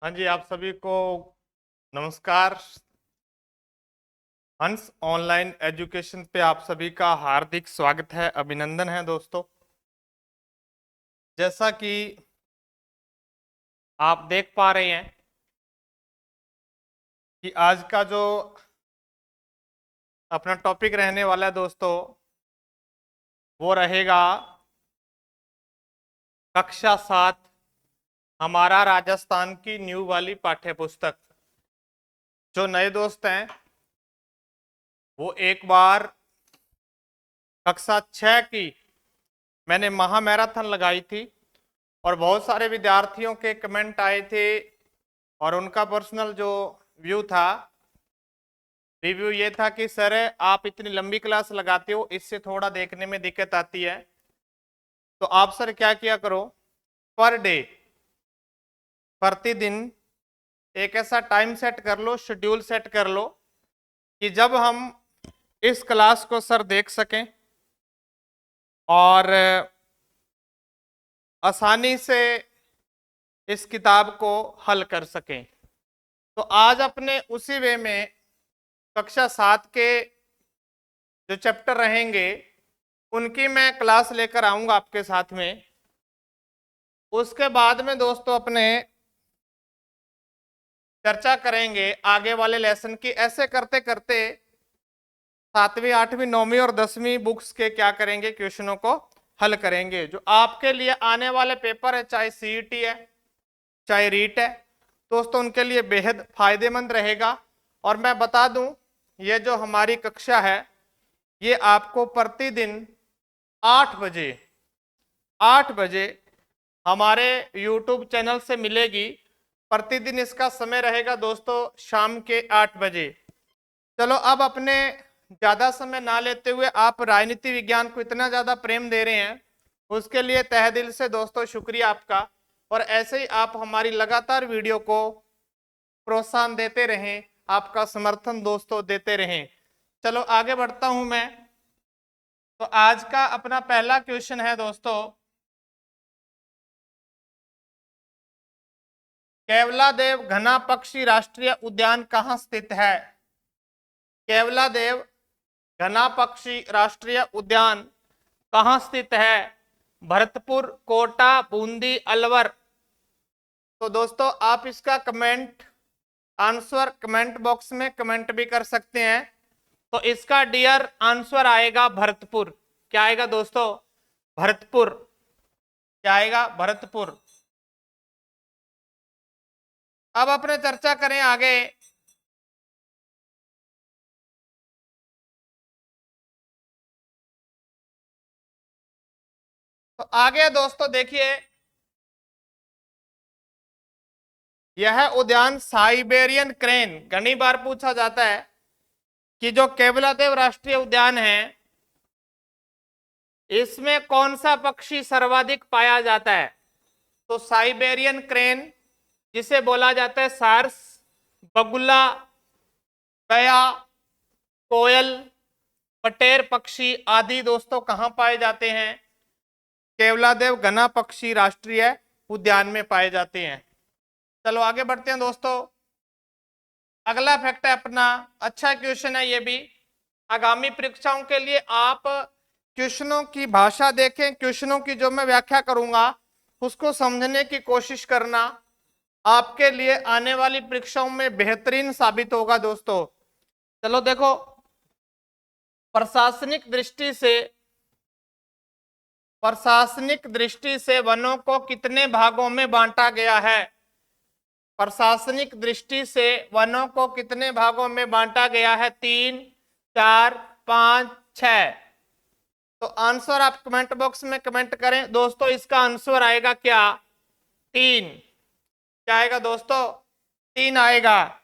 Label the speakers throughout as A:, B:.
A: हाँ जी, आप सभी को नमस्कार। हंस ऑनलाइन एजुकेशन पे आप सभी का हार्दिक स्वागत है, अभिनंदन है दोस्तों। जैसा कि आप देख पा रहे हैं कि आज का जो अपना टॉपिक रहने वाला है दोस्तों, वो रहेगा कक्षा 7 हमारा राजस्थान की न्यू वाली पाठ्य पुस्तक। जो नए दोस्त हैं वो एक बार कक्षा 6 की मैंने महा मैराथन लगाई थी और बहुत सारे विद्यार्थियों के कमेंट आए थे और उनका पर्सनल जो व्यू था, रिव्यू ये था कि सर आप इतनी लंबी क्लास लगाते हो, इससे थोड़ा देखने में दिक्कत आती है। तो आप सर क्या किया करो, पर डे प्रतिदिन एक ऐसा टाइम सेट कर लो, शेड्यूल सेट कर लो कि जब हम इस क्लास को सर देख सकें और आसानी से इस किताब को हल कर सकें। तो आज अपने उसी वे में कक्षा 7 के जो चैप्टर रहेंगे उनकी मैं क्लास लेकर आऊंगा आपके साथ में। उसके बाद में दोस्तों अपने चर्चा करेंगे आगे वाले लेसन की। ऐसे करते करते 7वीं 8वीं 9वीं और 10वीं बुक्स के क्या करेंगे, क्वेश्चनों को हल करेंगे, जो आपके लिए आने वाले पेपर है, चाहे सीईटी है चाहे रीट है दोस्तों, उनके लिए बेहद फायदेमंद रहेगा। और मैं बता दूं, ये जो हमारी कक्षा है ये आपको प्रतिदिन 8 बजे हमारे YouTube चैनल से मिलेगी। प्रतिदिन इसका समय रहेगा दोस्तों शाम के 8 बजे। चलो अब अपने ज्यादा समय ना लेते हुए, आप राजनीति विज्ञान को इतना ज्यादा प्रेम दे रहे हैं उसके लिए तहे दिल से दोस्तों शुक्रिया आपका। और ऐसे ही आप हमारी लगातार वीडियो को प्रोत्साहन देते रहें, आपका समर्थन दोस्तों देते रहें। चलो आगे बढ़ता हूं मैं। तो आज का अपना पहला क्वेश्चन है दोस्तों, केवलादेव घना पक्षी राष्ट्रीय उद्यान कहाँ स्थित है? केवलादेव घना पक्षी राष्ट्रीय उद्यान कहाँ स्थित है? भरतपुर, कोटा, बूंदी, अलवर। तो दोस्तों आप इसका कमेंट आंसर कमेंट बॉक्स में कमेंट भी कर सकते हैं। तो इसका डियर आंसर आएगा भरतपुर। क्या आएगा दोस्तों? भरतपुर। क्या आएगा? भरतपुर। अब अपने चर्चा करें आगे। तो आगे दोस्तों देखिए, यह उद्यान साइबेरियन क्रेन, घनी बार पूछा जाता है कि जो केवलादेव राष्ट्रीय उद्यान है इसमें कौन सा पक्षी सर्वाधिक पाया जाता है? तो साइबेरियन क्रेन, जिसे बोला जाता है सार्स, बगुला, गया, कोयल, पटेर पक्षी आदि दोस्तों कहां पाए जाते हैं? केवलादेव घना पक्षी राष्ट्रीय उद्यान में पाए जाते हैं। चलो आगे बढ़ते हैं दोस्तों। अगला फैक्ट है अपना, अच्छा क्वेश्चन है ये भी। आगामी परीक्षाओं के लिए आप क्वेश्चनों की भाषा देखें, क्वेश्चनों की जो मैं व्याख्या करूंगा उसको समझने की कोशिश करना, आपके लिए आने वाली परीक्षाओं में बेहतरीन साबित होगा दोस्तों। चलो देखो, प्रशासनिक दृष्टि से वनों को कितने भागों में बांटा गया है? प्रशासनिक दृष्टि से वनों को कितने भागों में बांटा गया है? 3, 4, 5, 6। तो आंसर आप कमेंट बॉक्स में कमेंट करें दोस्तों। इसका आंसर आएगा क्या? 3। क्या आएगा दोस्तों? 3 आएगा।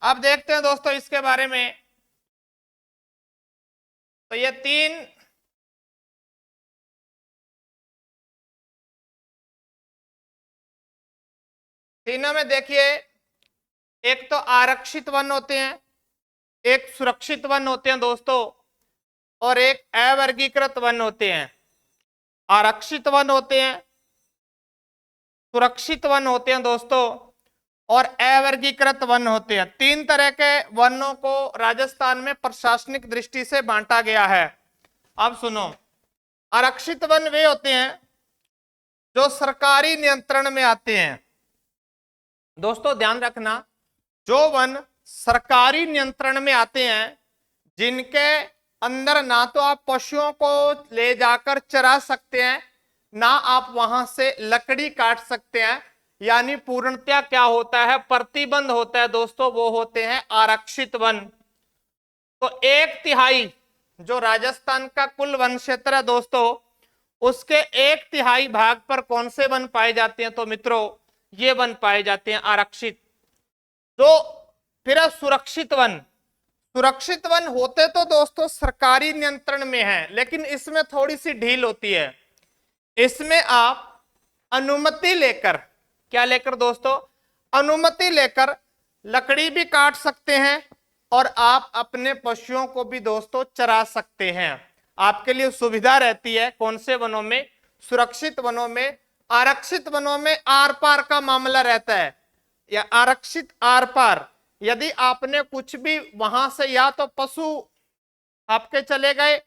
A: अब देखते हैं दोस्तों इसके बारे में। तो ये 3 तीनों में देखिए, एक तो आरक्षित वन होते हैं, एक सुरक्षित वन होते हैं दोस्तों, और एक अवर्गीकृत वन होते हैं। आरक्षित वन होते हैं, सुरक्षित वन होते हैं दोस्तों, और अवर्गीकृत वन होते हैं। 3 तरह के वनों को राजस्थान में प्रशासनिक दृष्टि से बांटा गया है। अब सुनो, आरक्षित वन वे होते हैं जो सरकारी नियंत्रण में आते हैं। दोस्तों ध्यान रखना, जो वन सरकारी नियंत्रण में आते हैं, जिनके अंदर ना तो आप पशुओं को ले जाकर चरा सकते हैं, ना आप वहां से लकड़ी काट सकते हैं, यानी पूर्णतया क्या होता है, प्रतिबंध होता है दोस्तों, वो होते हैं आरक्षित वन। तो 1/3 जो राजस्थान का कुल वन क्षेत्र है दोस्तों, उसके 1/3 भाग पर कौन से वन पाए जाते हैं, तो मित्रों ये वन पाए जाते हैं आरक्षित। तो फिर सुरक्षित वन, सुरक्षित वन होते तो दोस्तों सरकारी नियंत्रण में है, लेकिन इसमें थोड़ी सी ढील होती है। इसमें आप अनुमति लेकर, क्या लेकर दोस्तों, अनुमति लेकर लकड़ी भी काट सकते हैं और आप अपने पशुओं को भी दोस्तों चरा सकते हैं। आपके लिए सुविधा रहती है। कौन से वनों में, सुरक्षित वनों में। आरक्षित वनों में आर पार का मामला रहता है, या आरक्षित आर पार, यदि आपने कुछ भी वहां से, या तो पशु आपके चले गए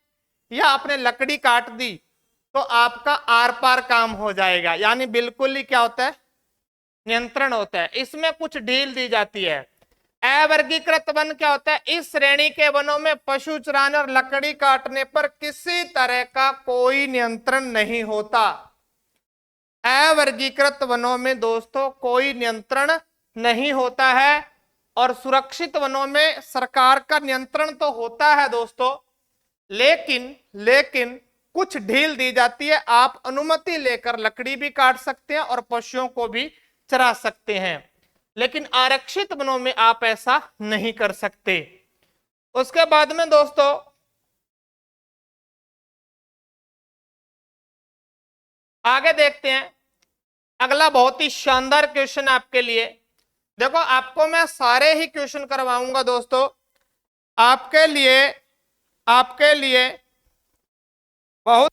A: या आपने लकड़ी काट दी, तो आपका आर पार काम हो जाएगा, यानी बिल्कुल ही क्या होता है, नियंत्रण होता है। इसमें कुछ ढील दी जाती है। अवर्गीकृत वन क्या होता है, इस श्रेणी के वनों में पशु चराने और लकड़ी काटने पर किसी तरह का कोई नियंत्रण नहीं होता। अवर्गीकृत वनों में दोस्तों कोई नियंत्रण नहीं होता है, और सुरक्षित वनों में सरकार का नियंत्रण तो होता है दोस्तों, लेकिन कुछ ढील दी जाती है। आप अनुमति लेकर लकड़ी भी काट सकते हैं और पशुओं को भी चरा सकते हैं, लेकिन आरक्षित वनों में आप ऐसा नहीं कर सकते। उसके बाद में दोस्तों आगे देखते हैं, अगला बहुत ही शानदार क्वेश्चन आपके लिए। देखो आपको मैं सारे ही क्वेश्चन करवाऊंगा दोस्तों, आपके लिए बहुत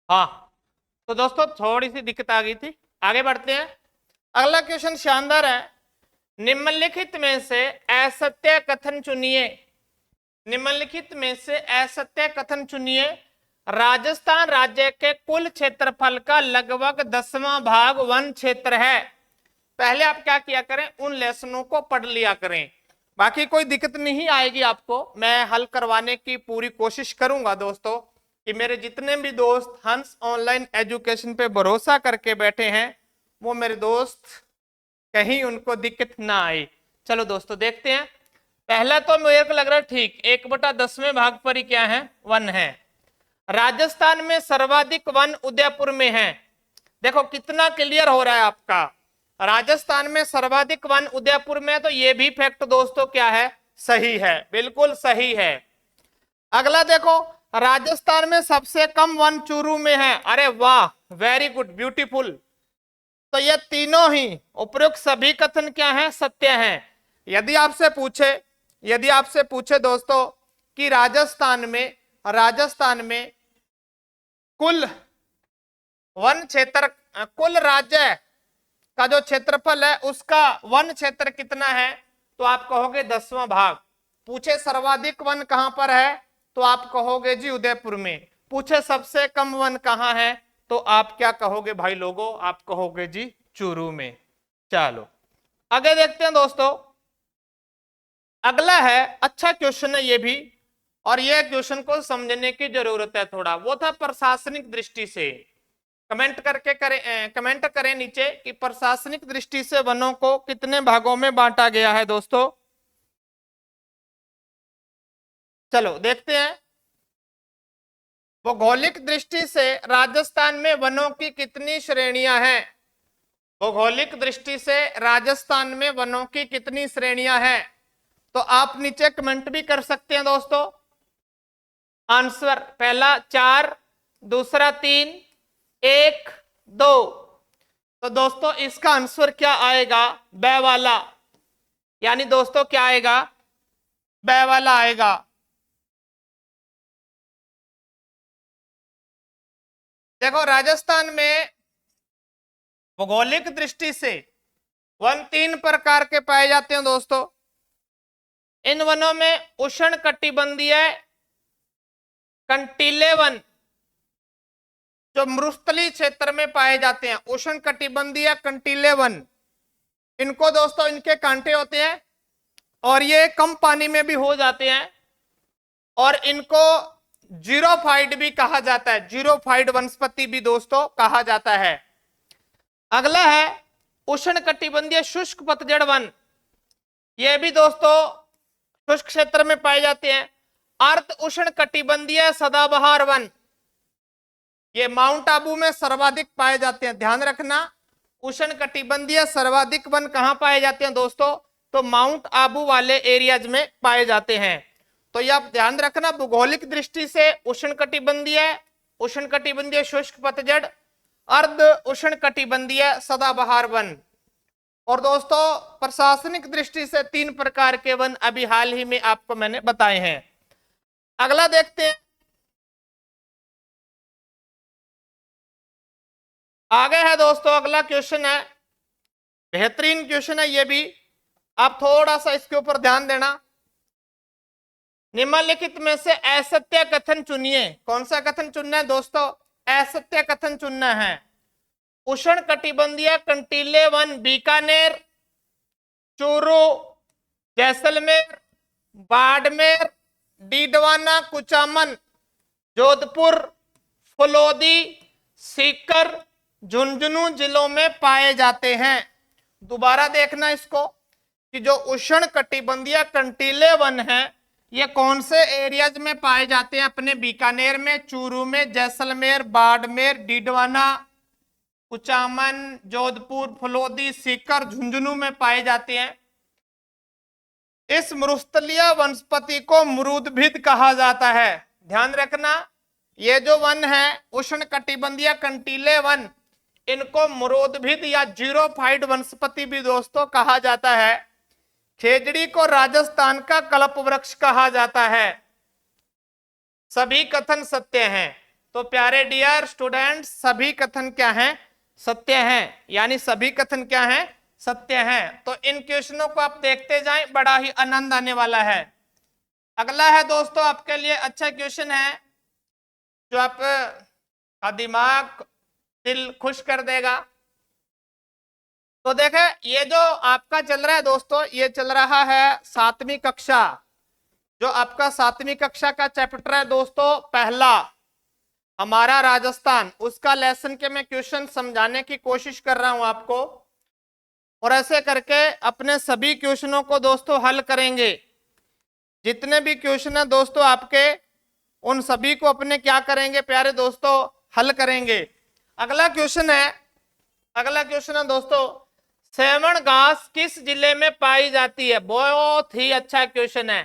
A: हाँ, तो दोस्तों थोड़ी सी दिक्कत आ गई थी, आगे बढ़ते हैं। अगला क्वेश्चन शानदार है। निम्नलिखित में से असत्य कथन चुनिए, निम्नलिखित में से असत्य कथन चुनिए। राजस्थान राज्य के कुल क्षेत्रफल का लगभग 10वां भाग वन क्षेत्र है। पहले आप क्या किया करें, उन लेसनों को पढ़ लिया करें, बाकी कोई दिक्कत नहीं आएगी आपको। मैं हल करवाने की पूरी कोशिश करूंगा दोस्तों, कि मेरे जितने भी दोस्त हंस ऑनलाइन एजुकेशन पे भरोसा करके बैठे हैं, वो मेरे दोस्त कहीं उनको दिक्कत ना आए। चलो दोस्तों देखते हैं। पहला तो मेरे को लग रहा है ठीक 1/10वें भाग पर ही क्या है, वन है। राजस्थान में सर्वाधिक वन उदयपुर में है। देखो कितना क्लियर हो रहा है आपका, राजस्थान में सर्वाधिक वन उदयपुर में, तो ये भी फैक्ट दोस्तों क्या है, सही है, बिल्कुल सही है। अगला देखो, राजस्थान में सबसे कम वन चूरू में है। अरे वाह, वेरी गुड, ब्यूटीफुल। तो ये तीनों ही उपयुक्त सभी कथन क्या हैं, सत्य हैं। यदि आपसे पूछे दोस्तों कि राजस्थान में कुल वन क्षेत्र, कुल राज्य का जो क्षेत्रफल है उसका वन क्षेत्र कितना है, तो आप कहोगे 10वां भाग। पूछे सर्वाधिक वन कहां पर है, तो आप कहोगे जी उदयपुर में। पूछे सबसे कम वन कहां है, तो आप क्या कहोगे भाई लोगों, आप कहोगे जी चूरू में। चलो आगे देखते हैं दोस्तों। अगला है, अच्छा क्वेश्चन है ये भी, और ये क्वेश्चन को समझने की जरूरत है थोड़ा। वो था प्रशासनिक दृष्टि से। कमेंट करें नीचे कि प्रशासनिक दृष्टि से वनों को कितने भागों में बांटा गया है दोस्तों। चलो देखते हैं, भौगोलिक दृष्टि से राजस्थान में वनों की कितनी श्रेणियां हैं। भौगोलिक दृष्टि से राजस्थान में वनों की कितनी श्रेणियां हैं, तो आप नीचे कमेंट भी कर सकते हैं दोस्तों। आंसर पहला 4, दूसरा 3, 1, 2। तो दोस्तों इसका आंसर क्या आएगा, ब वाला, यानी दोस्तों क्या आएगा, ब वाला आएगा। देखो राजस्थान में भौगोलिक दृष्टि से वन 3 प्रकार के पाए जाते हैं दोस्तों। इन वनों में उष्ण कटिबंधीय कंटीले वन जो मरुस्थलीय क्षेत्र में पाए जाते हैं, उष्ण कटिबंधीय कंटीले वन, इनको दोस्तों इनके कांटे होते हैं और ये कम पानी में भी हो जाते हैं और इनको जीरोफाइट भी कहा जाता है, जीरोफाइट वनस्पति भी दोस्तों कहा जाता है। अगला है उष्ण कटिबंधीय शुष्क पतझड़ वन, ये भी दोस्तों शुष्क क्षेत्र में पाए जाते हैं। अर्ध उष्ण कटिबंधीय सदाबहार वन, ये माउंट आबू में सर्वाधिक पाए जाते हैं। ध्यान रखना, उष्ण कटिबंधीय सर्वाधिक वन कहां पाए जाते हैं दोस्तों, तो माउंट आबू वाले एरियाज में पाए जाते हैं। तो ये आप ध्यान रखना, भौगोलिक दृष्टि से उष्ण कटिबंधीय शुष्क पतझड़, अर्ध उष्ण कटिबंधीय सदाबहार वन। और दोस्तों प्रशासनिक दृष्टि से 3 प्रकार के वन अभी हाल ही में आपको मैंने बताए हैं। अगला देखते हैं, आगे है दोस्तों, अगला क्वेश्चन है, बेहतरीन क्वेश्चन है ये भी, आप थोड़ा सा इसके ऊपर ध्यान देना। निम्नलिखित में से असत्य कथन चुनिए। कौन सा कथन चुनना है दोस्तों, असत्य कथन चुनना है। उष्ण कटिबंधीय कंटीले वन बीकानेर, चूरू, जैसलमेर, बाड़मेर, डीडवाना, कुचामन, जोधपुर, फलोदी, सीकर, झुंझुनू जिलों में पाए जाते हैं। दोबारा देखना इसको कि जो उष्ण कटिबंधीय कंटीले वन है ये कौन से एरियाज में पाए जाते हैं, अपने बीकानेर में, चूरू में, जैसलमेर, बाड़मेर, डीडवाना, कुचामन, जोधपुर, फलोदी, सीकर, झुंझुनू में पाए जाते हैं। इस मरुस्थलीय वनस्पति को मरूदभिद कहा जाता है। ध्यान रखना, ये जो वन है उष्ण कटिबंधीय कंटीले वन, इनको मरूदभिद या जीरोफाइट वनस्पति भी दोस्तों कहा जाता है। खेजड़ी को राजस्थान का कल्प वृक्ष कहा जाता है। सभी कथन सत्य हैं। तो प्यारे डियर स्टूडेंट्स, सभी कथन क्या हैं, सत्य हैं, यानी सभी कथन क्या हैं, सत्य हैं। तो इन क्वेश्चनों को आप देखते जाएं, बड़ा ही आनंद आने वाला है। अगला है दोस्तों आपके लिए अच्छा क्वेश्चन है जो आपका दिमाग दिल खुश कर देगा। तो देखें, ये जो आपका चल रहा है दोस्तों, ये चल रहा है 7वीं कक्षा, जो आपका 7वीं कक्षा का चैप्टर है दोस्तों पहला, हमारा राजस्थान, उसका लेसन के मैं क्वेश्चन समझाने की कोशिश कर रहा हूं आपको। और ऐसे करके अपने सभी क्वेश्चनों को दोस्तों हल करेंगे। जितने भी क्वेश्चन है दोस्तों आपके, उन सभी को अपने क्या करेंगे प्यारे दोस्तों, हल करेंगे। अगला क्वेश्चन है दोस्तों, सेवण घास किस जिले में पाई जाती है। बहुत ही अच्छा क्वेश्चन है।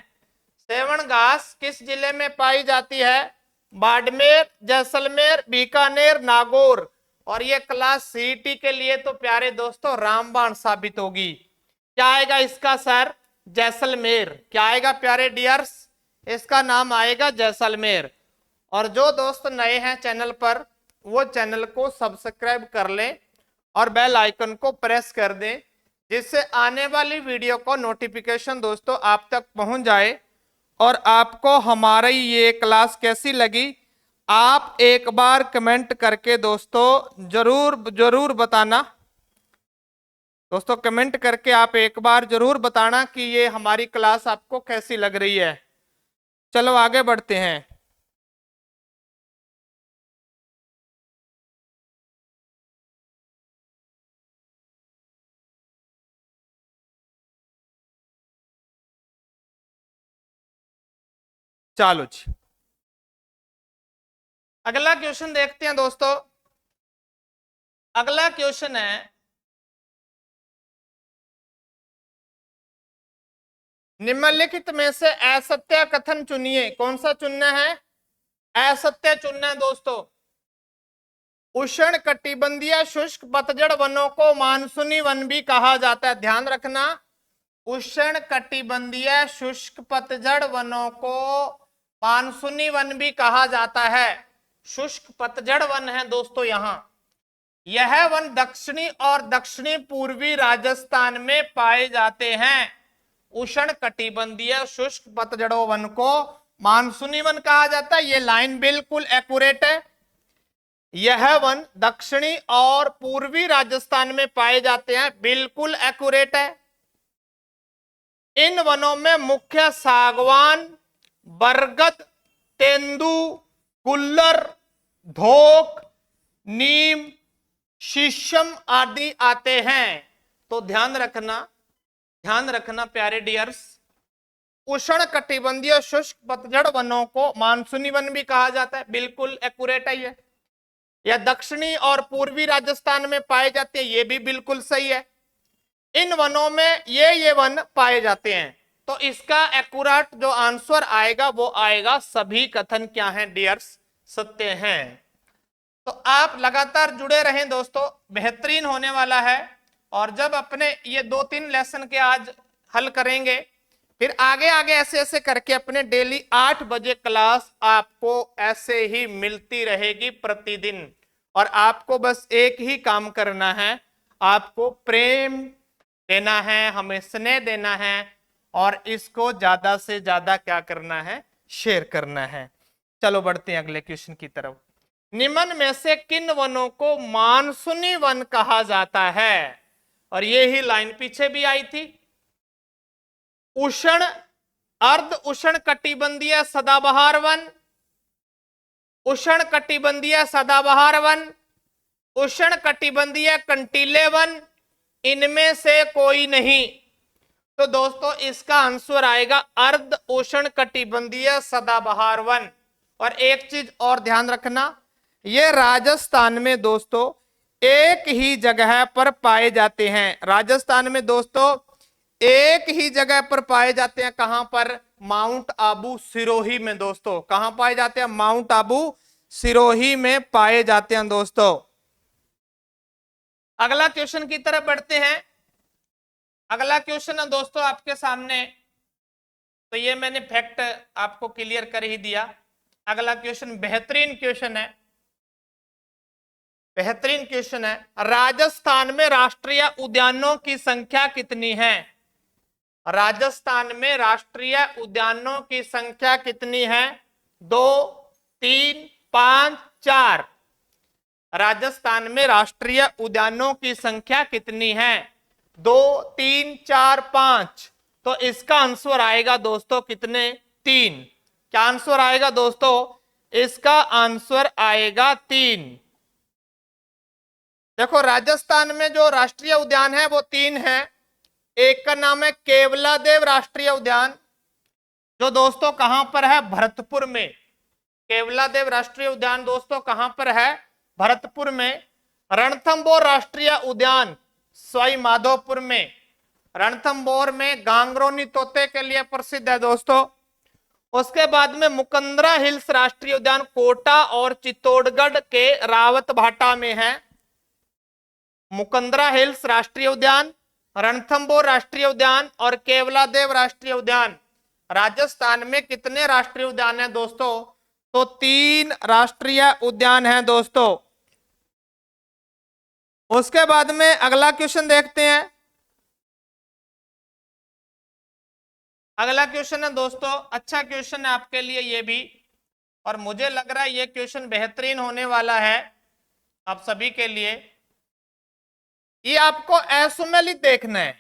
A: सेवण घास किस जिले में पाई जाती है, बाड़मेर, जैसलमेर, बीकानेर, नागौर। और ये क्लास सीईटी के लिए तो प्यारे दोस्तों रामबाण साबित होगी। क्या आएगा इसका सर, जैसलमेर। क्या आएगा प्यारे डियर्स, इसका नाम आएगा जैसलमेर। और जो दोस्त नए हैं चैनल पर, वो चैनल को सब्सक्राइब कर लें और बेल आइकन को प्रेस कर दें, जिससे आने वाली वीडियो को नोटिफिकेशन दोस्तों आप तक पहुंच जाए। और आपको हमारी ये क्लास कैसी लगी, आप एक बार कमेंट करके दोस्तों जरूर बताना। दोस्तों कमेंट करके आप एक बार जरूर बताना कि ये हमारी क्लास आपको कैसी लग रही है। चलो आगे बढ़ते हैं। चलो जी, अगला क्वेश्चन देखते हैं दोस्तों। अगला क्वेश्चन है, निम्नलिखित में से असत्य कथन चुनिए। कौन सा चुनना है? असत्य चुनना है दोस्तों। उष्ण कटिबंधीय शुष्क पतझड़ वनों को मानसूनी वन भी कहा जाता है। ध्यान रखना, उष्ण कटिबंधीय शुष्क पतझड़ वनों को मानसूनी वन भी कहा जाता है। शुष्क पतझड़ वन है दोस्तों यहां। यह वन दक्षिणी और दक्षिणी पूर्वी राजस्थान में पाए जाते हैं। उष्ण कटिबंधीय शुष्क पतझड़ों वन को मानसूनी वन कहा जाता है। यह लाइन बिल्कुल एक्यूरेट है। यह वन दक्षिणी और पूर्वी राजस्थान में पाए जाते हैं, बिल्कुल एक्यूरेट है। इन वनों में मुख्य सागवान, बरगद, तेंदू, गुल्लर, धोक, नीम, शीशम आदि आते हैं। तो ध्यान रखना प्यारे डियर्स, उष्ण कटिबंधीय शुष्क पतझड़ वनों को मानसूनी वन भी कहा जाता है, बिल्कुल एक्यूरेट है ये। यह दक्षिणी और पूर्वी राजस्थान में पाए जाते हैं, ये भी बिल्कुल सही है। इन वनों में ये वन पाए जाते हैं। तो इसका एक्यूरेट जो आंसर आएगा वो आएगा सभी कथन क्या हैं डियर्स? सत्य हैं। तो आप लगातार जुड़े रहें दोस्तों, बेहतरीन होने वाला है। और जब अपने ये 2-3 लेसन के आज हल करेंगे, फिर आगे आगे ऐसे ऐसे करके अपने डेली 8 बजे क्लास आपको ऐसे ही मिलती रहेगी प्रतिदिन। और आपको बस एक ही काम करना है, आपको प्रेम देना है, हमें स्नेह देना है, और इसको ज्यादा से ज्यादा क्या करना है? शेयर करना है। चलो बढ़ते हैं अगले क्वेश्चन की तरफ। निम्न में से किन वनों को मानसूनी वन कहा जाता है? और ये ही लाइन पीछे भी आई थी। उष्ण अर्ध उष्ण कटिबंधीय सदाबहार वन, उष्ण कटिबंधीय सदाबहार वन, उष्ण कटिबंधीय कंटीले वन, इनमें से कोई नहीं। तो दोस्तों इसका आंसर आएगा अर्ध उष्ण कटिबंधीय सदाबहार वन। और एक चीज और ध्यान रखना, ये राजस्थान में दोस्तों एक ही जगह पर पाए जाते हैं। राजस्थान में दोस्तों एक ही जगह पर पाए जाते हैं। कहां पर? माउंट आबू सिरोही में दोस्तों। कहां पाए जाते हैं? माउंट आबू सिरोही में पाए जाते हैं दोस्तों। अगला क्वेश्चन की तरफ बढ़ते हैं। अगला क्वेश्चन है दोस्तों आपके सामने। तो ये मैंने फैक्ट आपको क्लियर कर ही दिया। अगला क्वेश्चन बेहतरीन क्वेश्चन है, बेहतरीन क्वेश्चन है। राजस्थान में राष्ट्रीय उद्यानों की संख्या कितनी है? राजस्थान में राष्ट्रीय उद्यानों की संख्या कितनी है? 2, 3, 5, 4। राजस्थान में राष्ट्रीय उद्यानों की संख्या कितनी है? 2, 3, 4, 5। तो इसका आंसर आएगा दोस्तों कितने? 3। क्या आंसर आएगा दोस्तों? इसका आंसर आएगा 3। देखो राजस्थान में जो राष्ट्रीय उद्यान है वो 3 है। एक का नाम है केवलादेव राष्ट्रीय उद्यान, जो दोस्तों कहां पर है? भरतपुर में। केवलादेव राष्ट्रीय उद्यान दोस्तों कहां पर है? भरतपुर में। रणथंभौर राष्ट्रीय उद्यान सवाई माधोपुर में। रणथंभौर में गांगरोनी तोते के लिए प्रसिद्ध है दोस्तों। उसके बाद में मुकंदरा हिल्स राष्ट्रीय उद्यान कोटा और चित्तौड़गढ़ के रावत भाटा में है। मुकंदरा हिल्स राष्ट्रीय उद्यान, रणथंभौर राष्ट्रीय उद्यान और केवलादेव राष्ट्रीय उद्यान। राजस्थान में कितने राष्ट्रीय उद्यान हैं दोस्तों? तो 3 राष्ट्रीय उद्यान हैं दोस्तों। उसके बाद में अगला क्वेश्चन देखते हैं। अगला क्वेश्चन है दोस्तों, अच्छा क्वेश्चन है आपके लिए ये भी, और मुझे लग रहा है ये क्वेश्चन बेहतरीन होने वाला है आप सभी के लिए। ये आपको असुमेलित देखना है,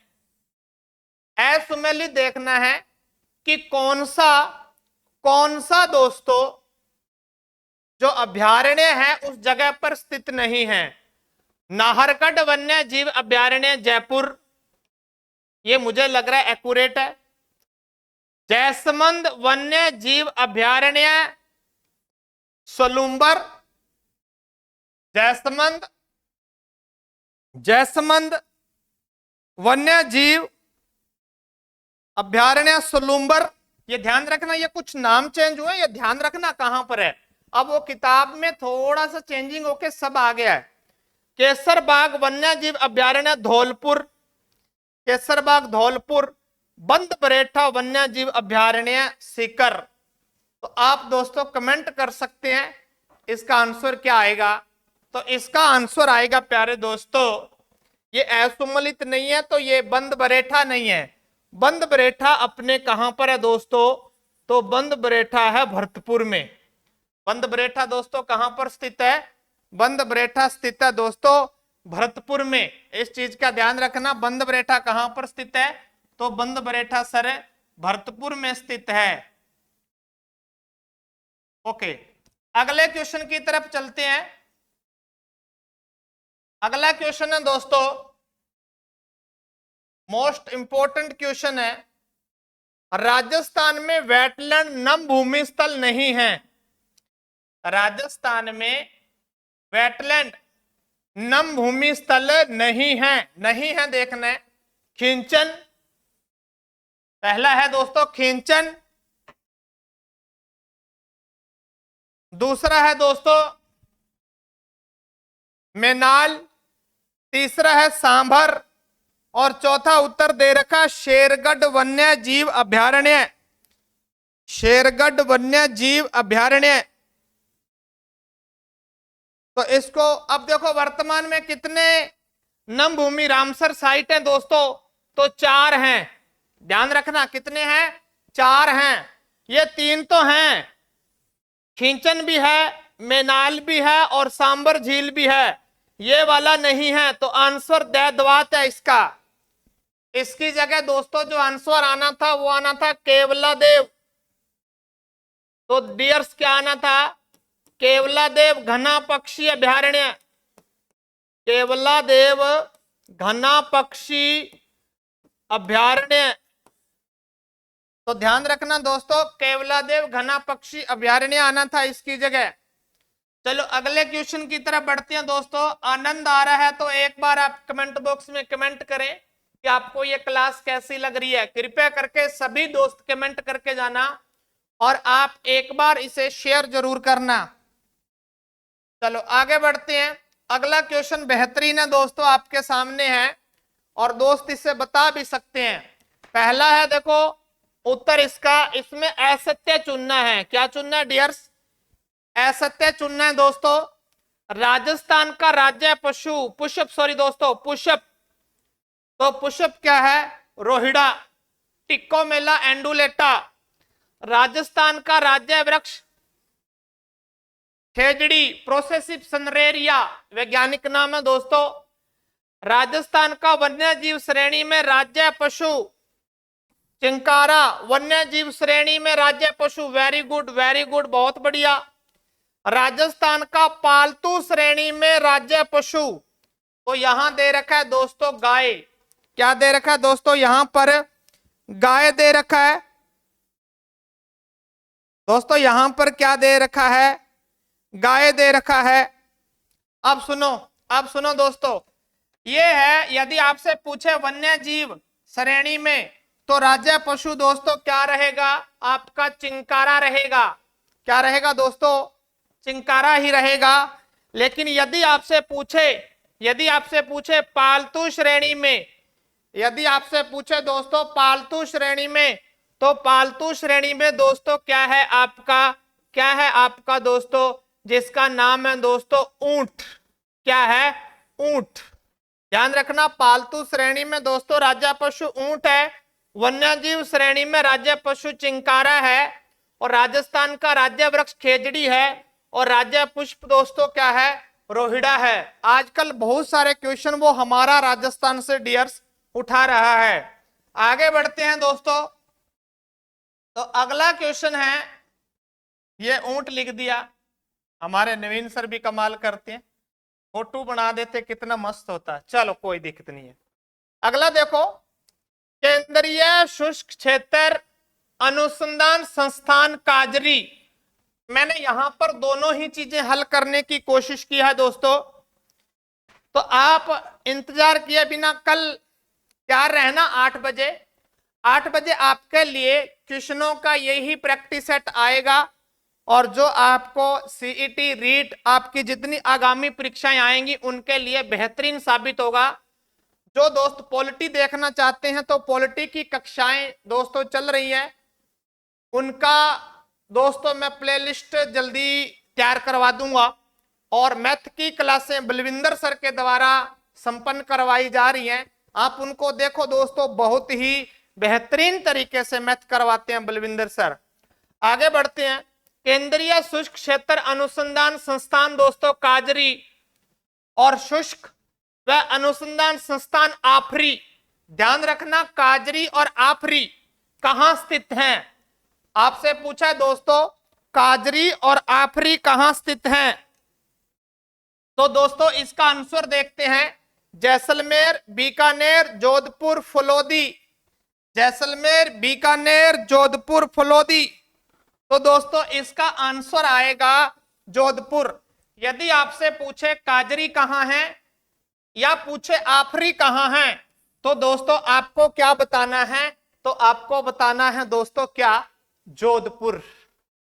A: असुमेलित देखना है कि कौन सा दोस्तों जो अभ्यारण्य है उस जगह पर स्थित नहीं है। नाहरगढ़ वन्य जीव अभ्यारण्य जयपुर, ये मुझे लग रहा है एक्यूरेट है। जैसमंद वन्य जीव अभयारण्य सोलुम्बर, जैसमंद वन्य जीव अभयारण्य सोलुम्बर। ये ध्यान रखना, ये कुछ नाम चेंज हुए, ये ध्यान रखना कहां पर है। अब वो किताब में थोड़ा सा चेंजिंग होके सब आ गया है। केसरबाग वन्य जीव अभयारण्य धौलपुर, केसरबाग धौलपुर। बंद बरेठा वन्य जीव अभयारण्य सीकर। तो आप दोस्तों कमेंट कर सकते हैं इसका आंसर क्या आएगा। तो इसका आंसर आएगा प्यारे दोस्तों, ये असुमलित नहीं है, तो ये बंद बरेठा नहीं है। बंद बरेठा अपने कहां पर है दोस्तों, तो बंद बरेठा है भरतपुर में। बंद बरेठा दोस्तों कहां पर स्थित है, बंद बरेठा स्थित है दोस्तों भरतपुर में। इस चीज का ध्यान रखना, बंद बरेठा कहां पर स्थित है, तो बंद बरेठा सर भरतपुर में स्थित है। ओके, अगले क्वेश्चन की तरफ चलते हैं। अगला क्वेश्चन है दोस्तों, मोस्ट इंपॉर्टेंट क्वेश्चन है। राजस्थान में वेटलैंड नम भूमि स्थल नहीं है। राजस्थान में वेटलैंड नम भूमि स्थल नहीं है, नहीं है देखना है। खिंचन पहला है दोस्तों, खिंचन। दूसरा है दोस्तों मेनाल, तीसरा है सांभर, और चौथा उत्तर दे रखा शेरगढ़ वन्य जीव अभयारण्य। शेरगढ़ वन्य जीव अभयारण्य। तो इसको अब देखो, वर्तमान में कितने नम भूमि रामसर साइट हैं दोस्तों, तो 4 हैं। ध्यान रखना कितने हैं, 4 हैं। ये 3 तो हैं, खिंचन भी है, मेनाल भी है, और सांबर झील भी है। ये वाला नहीं है, तो आंसर दैदवात है इसका। इसकी जगह दोस्तों जो आंसर आना था वो आना था केवलादेव। तो डियर्स क्या आना था, केवलादेव घना पक्षी अभयारण्य। केवलादेव घना पक्षी अभयारण्य। तो ध्यान रखना दोस्तों, केवलादेव घना पक्षी अभयारण्य आना था इसकी जगह। चलो अगले क्वेश्चन की तरफ बढ़ते हैं दोस्तों। आनंद आ रहा है तो एक बार आप कमेंट बॉक्स में कमेंट करें कि आपको ये क्लास कैसी लग रही है। कृपया करके सभी दोस्त कमेंट करके जाना, और आप एक बार इसे शेयर जरूर करना। चलो आगे बढ़ते हैं। अगला क्वेश्चन बेहतरीन है दोस्तों, आपके सामने है, और दोस्त इसे बता भी सकते हैं। पहला है देखो उत्तर इसका, इसमें असत्य चुनना है। क्या चुनना है डियर्स, असत्य चुनना है दोस्तों। राजस्थान का राज्य पशु पुष्प, सॉरी दोस्तों पुष्प, तो पुष्प क्या है, रोहिड़ा, टिक्कोमेला एंडुलेटा। राजस्थान का राज्य वृक्ष खेजड़ी, प्रोसेसिव सनरेरिया वैज्ञानिक नाम है दोस्तों। राजस्थान का वन्य जीव श्रेणी में राज्य पशु चिंकारा, वन्य जीव श्रेणी में राज्य पशु। वेरी गुड, वेरी गुड, बहुत बढ़िया। राजस्थान का पालतू श्रेणी में राज्य पशु, तो यहां दे रखा है दोस्तों गाय। क्या दे रखा है दोस्तों, यहां पर गाय दे रखा है दोस्तों। यहां पर क्या दे रखा है, गाय दे रखा है। अब सुनो, अब सुनो दोस्तों, ये है यदि आपसे पूछे वन्य जीव श्रेणी में, तो राज्य पशु दोस्तों क्या रहेगा, आपका चिंकारा रहेगा। क्या रहेगा दोस्तों, चिंकारा ही रहेगा। लेकिन यदि आपसे पूछे पालतू श्रेणी में, यदि आपसे पूछे दोस्तों पालतू श्रेणी में, तो पालतू श्रेणी में दोस्तों क्या है आपका, क्या है आपका दोस्तों, जिसका नाम है दोस्तों ऊंट। क्या है, ऊंट। ध्यान रखना, पालतू श्रेणी में दोस्तों राज्य पशु ऊंट है, वन्यजीव श्रेणी में राज्य पशु चिंकारा है, और राजस्थान का राज्य वृक्ष खेजड़ी है, और राज्य पुष्प दोस्तों क्या है, रोहिड़ा है। आजकल बहुत सारे क्वेश्चन वो हमारा राजस्थान से डियर्स उठा रहा है। आगे बढ़ते हैं दोस्तों। तो अगला क्वेश्चन है, ये ऊंट लिख दिया, हमारे नवीन सर भी कमाल करते हैं, फोटो बना देते कितना मस्त होता। चलो कोई दिक्कत नहीं है। अगला देखो, केंद्रीय शुष्क क्षेत्र अनुसंधान संस्थान काजरी। मैंने यहां पर दोनों ही चीजें हल करने की कोशिश की है दोस्तों, तो आप इंतजार किए बिना कल तैयार रहना 8 बजे। 8 बजे आपके लिए क्वेश्चनों का यही प्रैक्टिस सेट आएगा, और जो आपको सीईटी रीट आपकी जितनी आगामी परीक्षाएं आएंगी उनके लिए बेहतरीन साबित होगा। जो दोस्त पॉलिटी देखना चाहते हैं तो पॉलिटी की कक्षाएं दोस्तों चल रही है, उनका दोस्तों मैं प्लेलिस्ट जल्दी तैयार करवा दूंगा। और मैथ की क्लासें बलविंदर सर के द्वारा संपन्न करवाई जा रही हैं, आप उनको देखो दोस्तों, बहुत ही बेहतरीन तरीके से मैथ करवाते हैं बलविंदर सर। आगे बढ़ते हैं। केंद्रीय शुष्क क्षेत्र अनुसंधान संस्थान दोस्तों काजरी और शुष्क व अनुसंधान संस्थान आफरी। ध्यान रखना काजरी और आफरी कहां स्थित हैं, आपसे पूछा है दोस्तों काजरी और आफरी कहां स्थित हैं। तो दोस्तों इसका आंसर देखते हैं, जैसलमेर, बीकानेर, जोधपुर, फलोदी। जैसलमेर, बीकानेर, जोधपुर, फलोदी। तो दोस्तों इसका आंसर आएगा जोधपुर। यदि आपसे पूछे काजरी कहां है या पूछे आफरी कहां है, तो दोस्तों आपको क्या बताना है, तो आपको बताना है दोस्तों क्या, जोधपुर।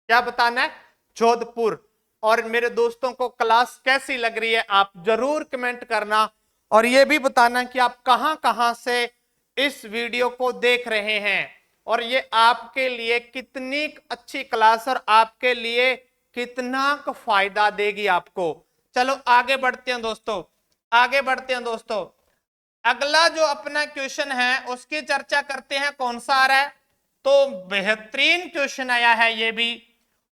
A: क्या बताना है, जोधपुर। और मेरे दोस्तों को क्लास कैसी लग रही है आप जरूर कमेंट करना, और ये भी बताना कि आप कहां कहां से इस वीडियो को देख रहे हैं, और ये आपके लिए कितनी अच्छी क्लास और आपके लिए कितना फायदा देगी आपको। चलो आगे बढ़ते हैं दोस्तों, आगे बढ़ते हैं दोस्तों। अगला जो अपना क्वेश्चन है उसकी चर्चा करते हैं, कौन सा आ रहा है, तो बेहतरीन क्वेश्चन आया है ये भी,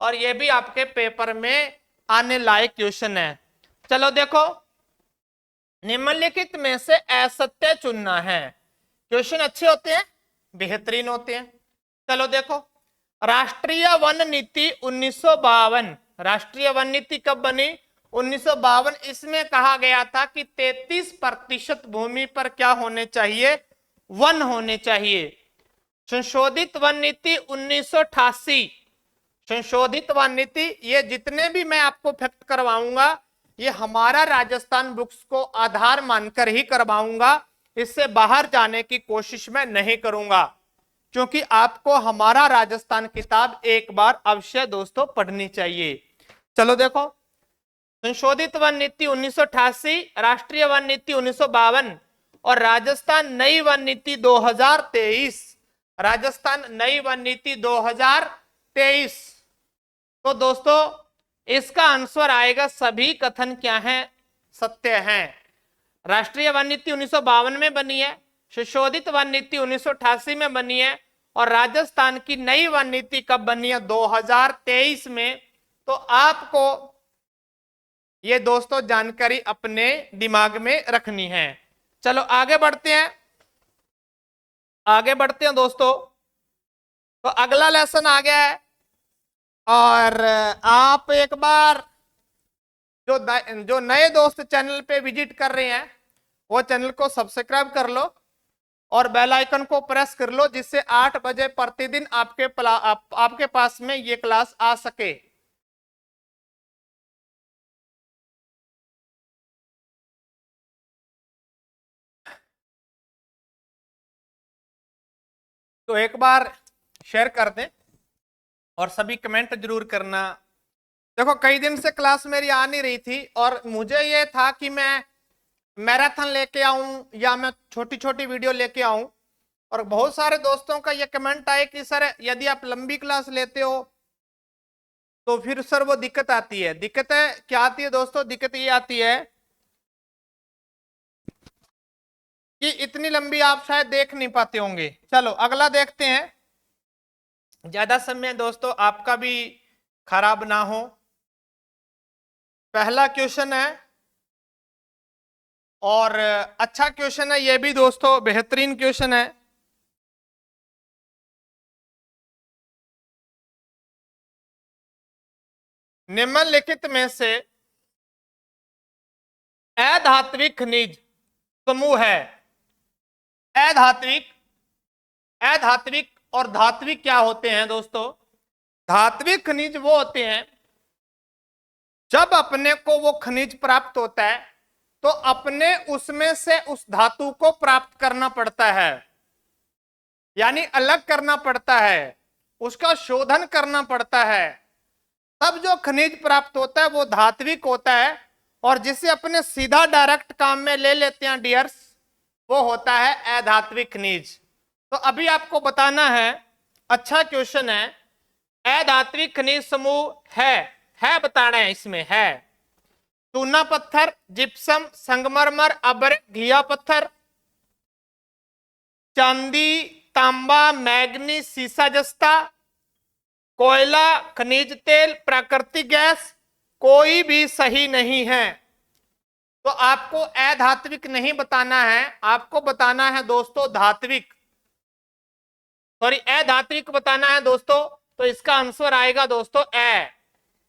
A: और ये भी आपके पेपर में आने लायक क्वेश्चन है। चलो देखो, निम्नलिखित में से असत्य चुनना है। क्वेश्चन अच्छे होते हैं, बेहतरीन होते हैं। चलो देखो, राष्ट्रीय वन नीति 1952, राष्ट्रीय वन नीति कब बनी, 1952। इसमें कहा गया था कि 33% भूमि पर क्या होने चाहिए, वन होने चाहिए। संशोधित वन नीति 1988, संशोधित वन नीति, ये जितने भी मैं आपको फैक्ट करवाऊंगा ये हमारा राजस्थान बुक्स को आधार मानकर ही करवाऊंगा, इससे बाहर जाने की कोशिश मैं नहीं करूंगा, क्योंकि आपको हमारा राजस्थान किताब एक बार अवश्य दोस्तों पढ़नी चाहिए। चलो देखो, संशोधित वन नीति 1988, राष्ट्रीय वन नीति 1952 और राजस्थान नई वन नीति 2023, राजस्थान नई वन नीति 2023। तो दोस्तों इसका आंसर आएगा, सभी कथन क्या हैं, सत्य हैं। राष्ट्रीय वन नीति 1952 में बनी है, संशोधित वन नीति 1988 में बनी है, और राजस्थान की नई वन नीति कब बनी है, 2023 में। तो आपको ये दोस्तों जानकारी अपने दिमाग में रखनी है। चलो आगे बढ़ते हैं, आगे बढ़ते हैं दोस्तों। तो अगला लेसन आ गया है, और आप एक बार जो नए दोस्त चैनल पे विजिट कर रहे हैं वो चैनल को सब्सक्राइब कर लो और बेल आइकन को प्रेस कर लो, जिससे 8 बजे प्रतिदिन आपके पास में ये क्लास आ सके। तो एक बार शेयर कर दें और सभी कमेंट जरूर करना। देखो कई दिन से क्लास मेरी आ नहीं रही थी, और मुझे ये था कि मैं मैराथन लेके आऊं या मैं छोटी छोटी वीडियो लेके आऊं, और बहुत सारे दोस्तों का ये कमेंट आए कि सर यदि आप लंबी क्लास लेते हो तो फिर सर वो दिक्कत आती है। दिक्कत है क्या आती है दोस्तों, दिक्कत ये आती है कि इतनी लंबी आप शायद देख नहीं पाते होंगे। चलो अगला देखते हैं, ज्यादा समय दोस्तों आपका भी खराब ना हो। पहला क्वेश्चन है, और अच्छा क्वेश्चन है ये भी दोस्तों, बेहतरीन क्वेश्चन है। निम्नलिखित में से अधात्विक खनिज समूह है, अधात्विक और धात्विक क्या होते हैं दोस्तों? धात्विक खनिज वो होते हैं जब अपने को वो खनिज प्राप्त होता है तो अपने उसमें से उस धातु को प्राप्त करना पड़ता है, यानी अलग करना पड़ता है, उसका शोधन करना पड़ता है, तब जो खनिज प्राप्त होता है वो धात्विक होता है। और जिसे अपने सीधा डायरेक्ट काम में ले लेते हैं डियर्स, वो होता है अधात्विक खनिज। तो अभी आपको बताना है, अच्छा क्वेश्चन है, अधात्विक खनिज समूह है बताना है, इसमें है चूना पत्थर, जिप्सम, संगमरमर, अब्र, घिया पत्थर, चांदी, तांबा, मैग्नीज, सीसा जस्ता, कोयला, खनिज तेल, प्राकृतिक गैस, कोई भी सही नहीं है। तो आपको अधात्विक नहीं बताना है, आपको बताना है दोस्तों धात्विक, सॉरी अधात्विक बताना है दोस्तों। तो इसका आंसर आएगा दोस्तों ए।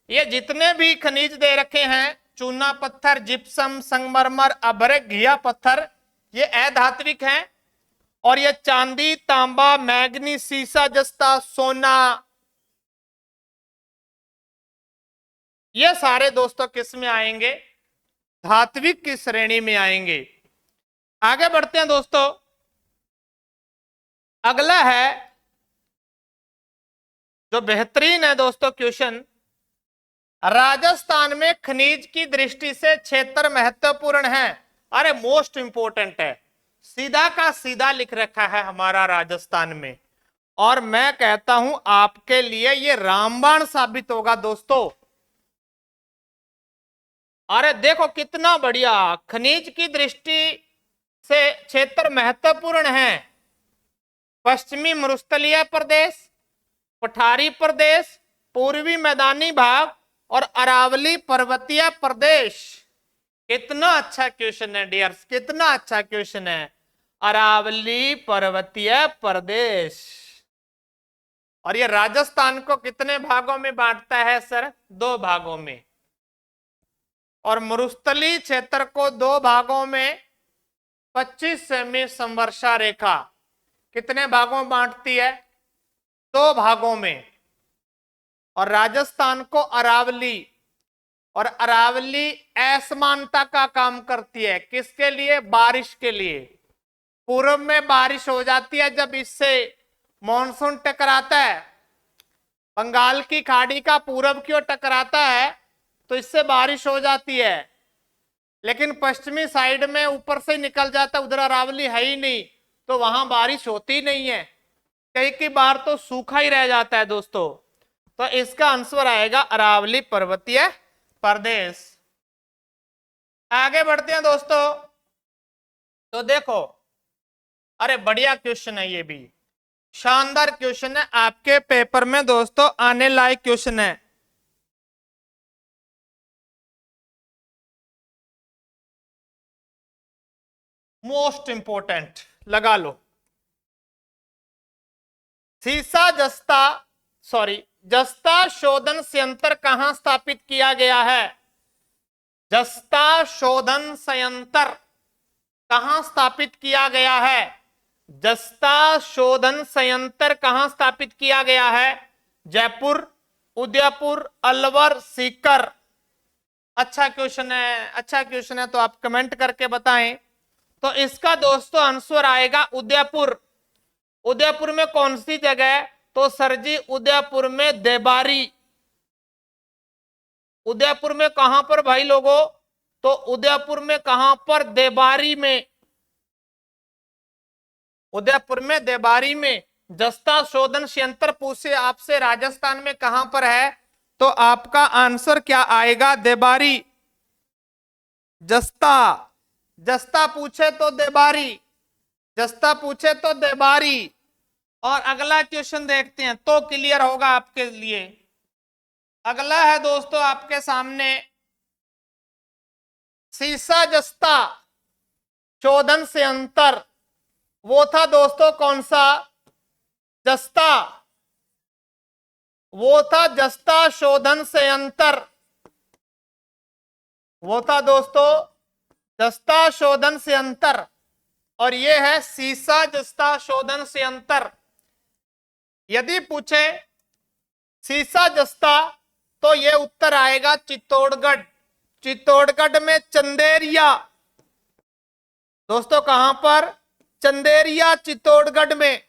A: ये जितने भी खनिज दे रखे हैं, चूना पत्थर, जिप्सम, संगमरमर, अभ्रक, घिया पत्थर, ये अधात्विक हैं। और ये चांदी, तांबा, मैग्नीज, सीसा जस्ता, सोना, ये सारे दोस्तों किस में आएंगे? धात्विक की श्रेणी में आएंगे। आगे बढ़ते हैं दोस्तों, अगला है जो बेहतरीन है दोस्तों क्वेश्चन, राजस्थान में खनिज की दृष्टि से क्षेत्र महत्वपूर्ण है। अरे मोस्ट इंपोर्टेंट है, सीधा का सीधा लिख रखा है हमारा राजस्थान में, और मैं कहता हूं आपके लिए ये रामबाण साबित होगा दोस्तों। अरे देखो कितना बढ़िया, खनिज की दृष्टि से क्षेत्र महत्वपूर्ण है। पश्चिमी मरुस्थलीय प्रदेश, पठारी प्रदेश, पूर्वी मैदानी भाग और अरावली पर्वतीय प्रदेश। कितना अच्छा क्वेश्चन है डियर्स, कितना अच्छा क्वेश्चन है। अरावली पर्वतीय प्रदेश, और ये राजस्थान को कितने भागों में बांटता है सर? 2 भागों में। और मरुस्थली क्षेत्र को 2 भागों में 25 सेमी संवर्षा रेखा कितने भागों में बांटती है? 2 भागों में। और राजस्थान को अरावली, और अरावली असमानता का काम करती है, किसके लिए? बारिश के लिए। पूर्व में बारिश हो जाती है जब इससे मॉनसून टकराता है, बंगाल की खाड़ी का पूरब की ओर टकराता है तो इससे बारिश हो जाती है। लेकिन पश्चिमी साइड में ऊपर से निकल जाता है, उधर अरावली है ही नहीं, तो वहां बारिश होती नहीं है, कई कई बार तो सूखा ही रह जाता है दोस्तों। तो इसका आंसर आएगा अरावली पर्वतीय प्रदेश। आगे बढ़ते हैं दोस्तों, तो देखो, अरे बढ़िया क्वेश्चन है, ये भी शानदार क्वेश्चन है, आपके पेपर में दोस्तों आने लायक क्वेश्चन है। मोस्ट इंपोर्टेंट लगा लो। सीसा जस्ता, सॉरी जस्ता शोधन संयंत्र कहां स्थापित किया गया है? जस्ता शोधन संयंत्र कहां स्थापित किया गया है? जस्ता शोधन संयंत्र कहां स्थापित किया गया है? जयपुर, उदयपुर, अलवर, सीकर। अच्छा क्वेश्चन है, अच्छा क्वेश्चन है, तो आप कमेंट करके बताएं। तो इसका दोस्तों आंसर आएगा उदयपुर। उदयपुर में कौन सी जगह है? तो सर जी उदयपुर में देबारी। उदयपुर में कहां पर भाई लोगों? तो उदयपुर में कहां पर? देबारी में। उदयपुर में देबारी में जस्ता शोधन संयंत्र पूछे आपसे राजस्थान में कहां पर है, तो आपका आंसर क्या आएगा? देबारी। जस्ता, जस्ता पूछे तो देबारी, जस्ता पूछे तो देबारी। और अगला क्वेश्चन देखते हैं तो क्लियर होगा आपके लिए। अगला है दोस्तों आपके सामने, सीसा जस्ता शोधन संयंत्र, वो था दोस्तों कौन सा? जस्ता, वो था जस्ता शोधन संयंत्र, वो था दोस्तों जस्ता शोधन संयंत्र। और ये है सीसा जस्ता शोधन संयंत्र। यदि पूछे सीसा जस्ता तो ये उत्तर आएगा चित्तौड़गढ़। चित्तौड़गढ़ में चंदेरिया, दोस्तों कहां पर? चंदेरिया चित्तौड़गढ़ में।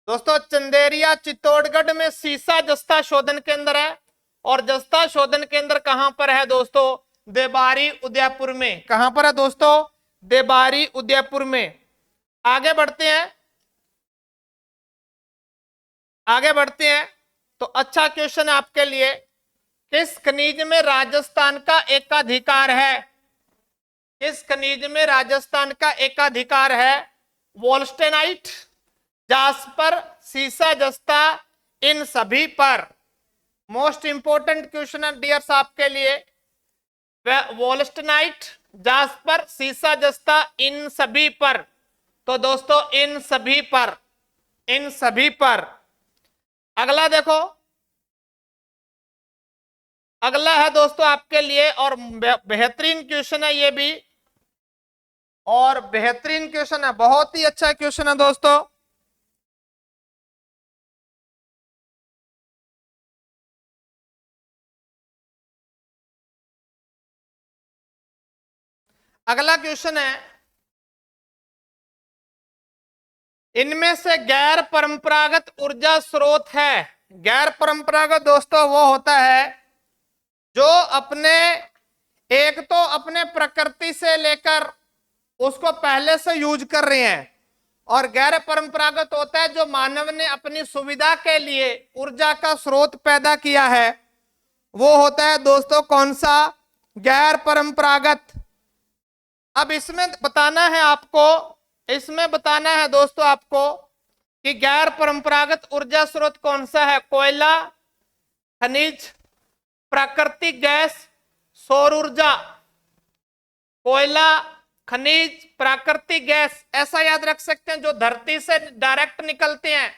A: दोस्तों चंदेरिया चित्तौड़गढ़ में सीसा जस्ता शोधन केंद्र है। और जस्ता शोधन केंद्र कहां पर है दोस्तों? देबारी उदयपुर में। कहां पर है दोस्तों? देबारी उदयपुर में। आगे बढ़ते हैं, आगे बढ़ते हैं। तो अच्छा क्वेश्चन है आपके लिए, किस खनिज में राजस्थान का एकाधिकार है? किस खनिज में राजस्थान का एकाधिकार है? वोल्स्टेनाइट, जास्पर, सीसा जस्ता, इन सभी पर। मोस्ट इंपोर्टेंट क्वेश्चन है डियर्स आपके लिए। वोल्स्टेनाइट, जास्पर, सीसा जस्ता, इन सभी पर। तो दोस्तों इन सभी पर, इन सभी पर। अगला देखो, अगला है दोस्तों आपके लिए और बेहतरीन क्वेश्चन है ये भी, और बेहतरीन क्वेश्चन है, बहुत ही अच्छा क्वेश्चन है दोस्तों। अगला क्वेश्चन है, इनमें से गैर परंपरागत ऊर्जा स्रोत है। गैर परंपरागत दोस्तों वो होता है जो अपने, एक तो अपने प्रकृति से लेकर उसको पहले से यूज कर रहे हैं, और गैर परंपरागत होता है जो मानव ने अपनी सुविधा के लिए ऊर्जा का स्रोत पैदा किया है। वो होता है दोस्तों कौन सा? गैर परंपरागत। अब इसमें बताना है आपको, इसमें बताना है दोस्तों आपको कि गैर परंपरागत ऊर्जा स्रोत कौन सा है? कोयला, खनिज, प्राकृतिक गैस, सौर ऊर्जा। कोयला, खनिज, प्राकृतिक गैस, ऐसा याद रख सकते हैं, जो धरती से डायरेक्ट निकलते हैं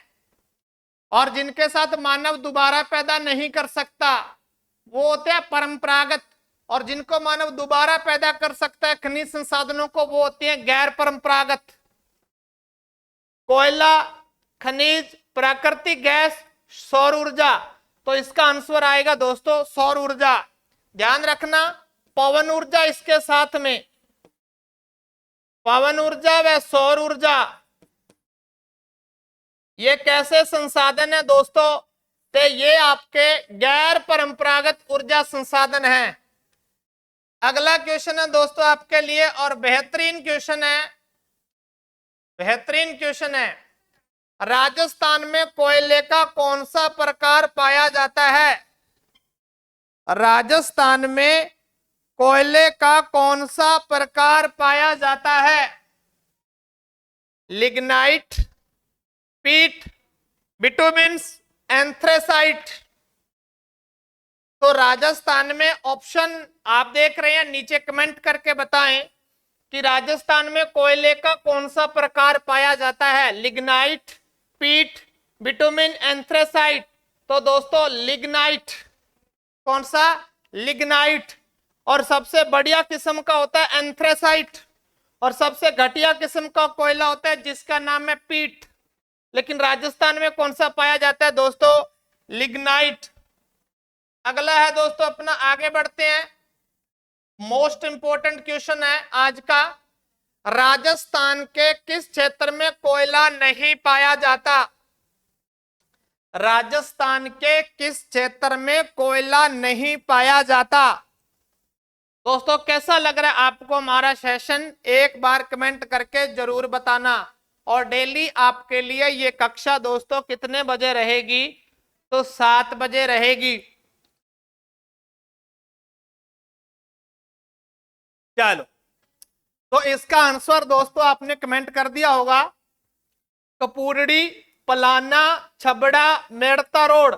A: और जिनके साथ मानव दोबारा पैदा नहीं कर सकता, वो होते हैं परंपरागत। और जिनको मानव दोबारा पैदा कर सकता है खनिज संसाधनों को, वो होते हैं गैर परंपरागत। कोयला, खनिज, प्राकृतिक गैस, सौर ऊर्जा। तो इसका आंसर आएगा दोस्तों सौर ऊर्जा। ध्यान रखना, पवन ऊर्जा इसके साथ में, पवन ऊर्जा व सौर ऊर्जा, ये कैसे संसाधन है दोस्तों? तो ये आपके गैर परंपरागत ऊर्जा संसाधन है। अगला क्वेश्चन है दोस्तों आपके लिए और बेहतरीन क्वेश्चन है, बेहतरीन क्वेश्चन है। राजस्थान में कोयले का कौन सा प्रकार पाया जाता है? राजस्थान में कोयले का कौन सा प्रकार पाया जाता है? लिग्नाइट, पीट, बिटुमिन्स, एंथ्रेसाइट। तो राजस्थान में ऑप्शन आप देख रहे हैं, नीचे कमेंट करके बताएं कि राजस्थान में कोयले का कौन सा प्रकार पाया जाता है? लिग्नाइट, पीट, बिटुमिन, एंथ्रेसाइट। तो दोस्तों लिग्नाइट। कौन सा? लिग्नाइट। और सबसे बढ़िया किस्म का होता है एंथ्रेसाइट, और सबसे घटिया किस्म का कोयला होता है जिसका नाम है पीट। लेकिन राजस्थान में कौन सा पाया जाता है दोस्तों? लिग्नाइट। अगला है दोस्तों अपना, आगे बढ़ते हैं। मोस्ट इंपोर्टेंट क्वेश्चन है आज का, राजस्थान के किस क्षेत्र में कोयला नहीं पाया जाता? राजस्थान के किस क्षेत्र में कोयला नहीं पाया जाता? दोस्तों कैसा लग रहा है आपको हमारा सेशन? एक बार कमेंट करके जरूर बताना। और डेली आपके लिए ये कक्षा दोस्तों कितने बजे रहेगी? तो 7 बजे रहेगी। चलो, तो इसका आंसर दोस्तों आपने कमेंट कर दिया होगा, कपूरड़ी, पलाना, छबड़ा, मेड़ता रोड।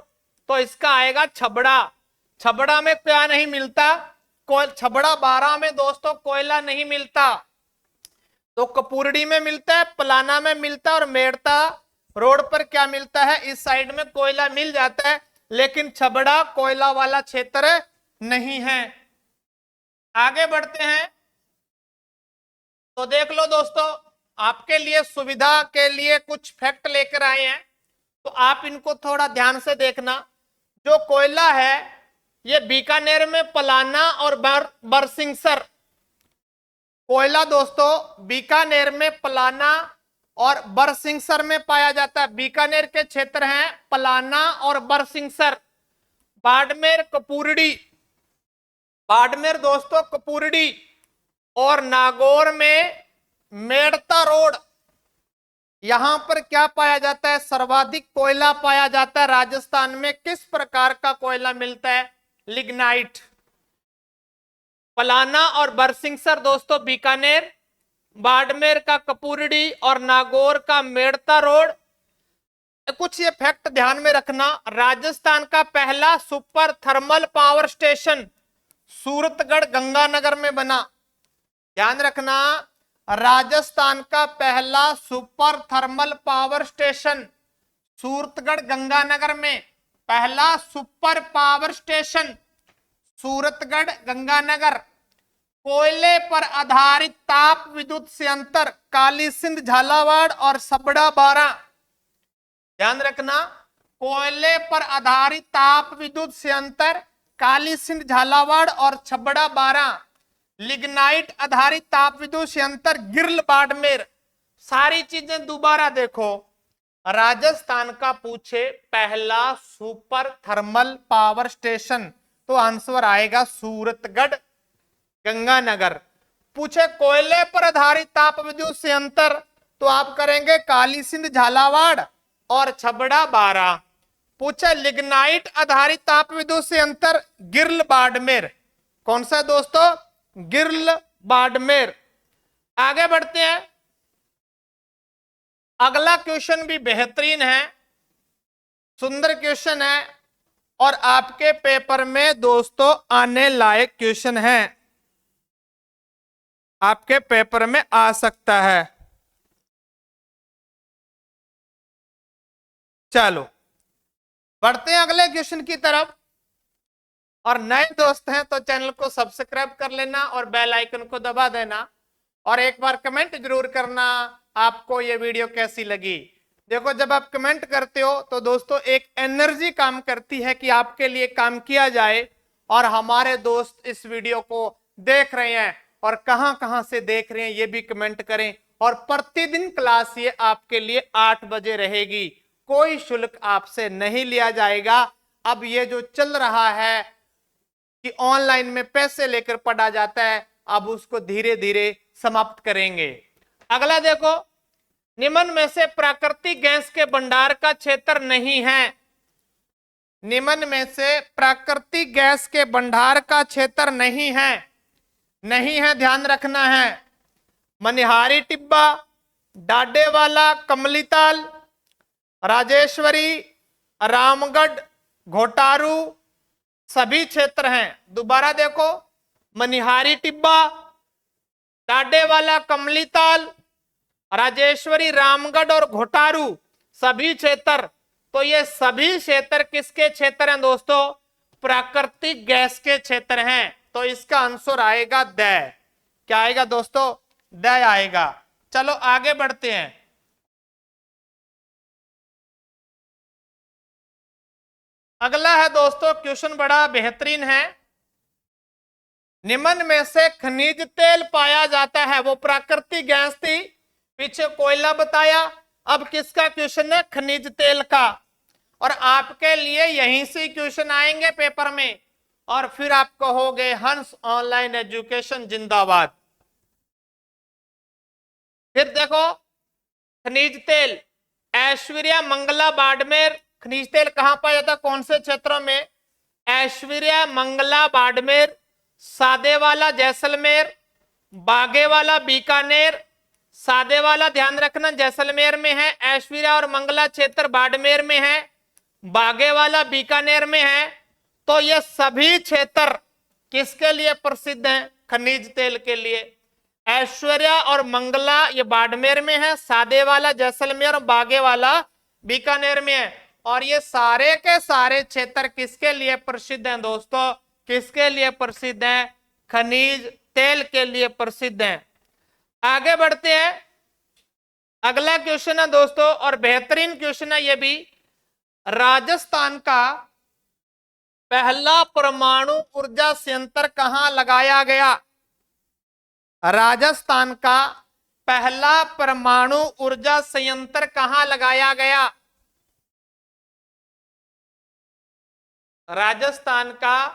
A: तो इसका आएगा छबड़ा। छबड़ा में क्या नहीं मिलता? छबड़ा 12 में दोस्तों कोयला नहीं मिलता। तो कपूरड़ी में मिलता है, पलाना में मिलता है, और मेड़ता रोड पर क्या मिलता है? इस साइड में कोयला मिल जाता है, लेकिन छबड़ा कोयला वाला क्षेत्र नहीं है। आगे बढ़ते हैं। तो देख लो दोस्तों, आपके लिए सुविधा के लिए कुछ फैक्ट लेकर आए हैं। तो आप इनको थोड़ा ध्यान से देखना। जो कोयला है ये बीकानेर में पलाना और बरसिंगसर, कोयला दोस्तों बीकानेर में पलाना और बरसिंगसर में पाया जाता है। बीकानेर के क्षेत्र हैं पलाना और बरसिंगसर। बाड़मेर कपूरड़ी, बाड़मेर दोस्तों कपूरड़ी और नागौर में मेड़ता रोड, यहां पर क्या पाया जाता है? सर्वाधिक कोयला पाया जाता है राजस्थान में। किस प्रकार का कोयला मिलता है? लिग्नाइट। पलाना और बरसिंगसर दोस्तों बीकानेर, बाड़मेर का कपूरड़ी और नागौर का मेड़ता रोड। कुछ ये फैक्ट ध्यान में रखना। राजस्थान का पहला super thermal power station Suratgarh Ganganagar में बना। ध्यान रखना, राजस्थान का पहला super thermal power station Suratgarh Ganganagar में, पहला super power station Suratgarh Ganganagar. कोयले पर आधारित ताप विद्युत संयंत्र काली सिंध झालावाड़ और सबड़ा बारा। ध्यान रखना, कोयले पर आधारित ताप विद्युत संयंत्र काली सिंध झालावाड़ और छबड़ा बारा। लिग्नाइट आधारित ताप विद्युत संयंत्र गिरल बाड़मेर। सारी चीजें दोबारा देखो। राजस्थान का पूछे पहला सुपर थर्मल पावर स्टेशन तो आंसर आएगा सूरतगढ़ गंगानगर। पूछे कोयले पर आधारित ताप विद्युत संयंत्र तो आप करेंगे काली सिंध झालावाड़ और छबड़ा बारा। पूछे लिग्नाइट आधारित ताप विद्युत संयंत्र गिरल बाड़मेर, कौन सा दोस्तों? गिरल बाड़मेर। आगे बढ़ते हैं। अगला क्वेश्चन भी बेहतरीन है, सुंदर क्वेश्चन है और आपके पेपर में दोस्तों आने लायक क्वेश्चन है, आपके पेपर में आ सकता है। चलो बढ़ते हैं अगले क्वेश्चन की तरफ। और नए दोस्त हैं तो चैनल को सब्सक्राइब कर लेना और बेल आइकन को दबा देना और एक बार कमेंट जरूर करना आपको ये वीडियो कैसी लगी। देखो जब आप कमेंट करते हो तो दोस्तों एक एनर्जी काम करती है कि आपके लिए काम किया जाए। और हमारे दोस्त इस वीडियो को देख रहे हैं और कहां कहां से देख रहे हैं ये भी कमेंट करें। और प्रतिदिन क्लास ये आपके लिए 8 बजे रहेगी, कोई शुल्क आपसे नहीं लिया जाएगा। अब ये जो चल रहा है कि ऑनलाइन में पैसे लेकर पढ़ा जाता है, अब उसको धीरे धीरे समाप्त करेंगे। अगला देखो, निम्न में से प्राकृतिक गैस के भंडार का क्षेत्र नहीं है। निम्न में से प्राकृतिक गैस के भंडार का क्षेत्र नहीं है, नहीं है ध्यान रखना है। मनिहारी टिब्बा, डाडेवाला, कमलीताल, राजेश्वरी, रामगढ़, घोटारू सभी क्षेत्र हैं। दोबारा देखो, मनिहारी टिब्बा, डाडेवाला, कमलीताल, राजेश्वरी, रामगढ़ और घोटारू सभी क्षेत्र। तो ये सभी क्षेत्र किसके क्षेत्र हैं दोस्तों? प्राकृतिक गैस के क्षेत्र हैं। तो इसका आंसर आएगा द। क्या आएगा दोस्तों? द आएगा। चलो आगे बढ़ते हैं। अगला है दोस्तों क्वेश्चन बड़ा बेहतरीन है। निम्न में से खनिज तेल पाया जाता है, वो प्राकृतिक गैस थी, पीछे कोयला बताया, अब किसका क्वेश्चन है? खनिज तेल का। और आपके लिए यहीं से क्वेश्चन आएंगे पेपर में और फिर आप कहोगे हंस ऑनलाइन एजुकेशन जिंदाबाद। फिर देखो खनिज तेल, ऐश्वर्या मंगला बाड़मेर। खनिज तेल कहां पाया जाता? कौन से क्षेत्रों में? ऐश्वर्या मंगला बाड़मेर, सादेवाला जैसलमेर, बागेवाला बीकानेर। सादेवाला ध्यान रखना जैसलमेर में है, ऐश्वर्या और मंगला क्षेत्र बाड़मेर में है, बागेवाला बीकानेर में है। तो ये सभी क्षेत्र किसके लिए प्रसिद्ध हैं? खनिज तेल के लिए। ऐश्वर्या और मंगला ये बाड़मेर में है, सादेवाला जैसलमेर और बागेवाला बीकानेर में है। और ये सारे के सारे क्षेत्र किसके लिए प्रसिद्ध हैं दोस्तों? किसके लिए प्रसिद्ध हैं? खनिज तेल के लिए प्रसिद्ध हैं। आगे बढ़ते हैं। अगला क्वेश्चन है दोस्तों और बेहतरीन क्वेश्चन है ये भी। राजस्थान का पहला परमाणु ऊर्जा संयंत्र कहां लगाया गया? राजस्थान का पहला परमाणु ऊर्जा संयंत्र कहां लगाया गया? राजस्थान का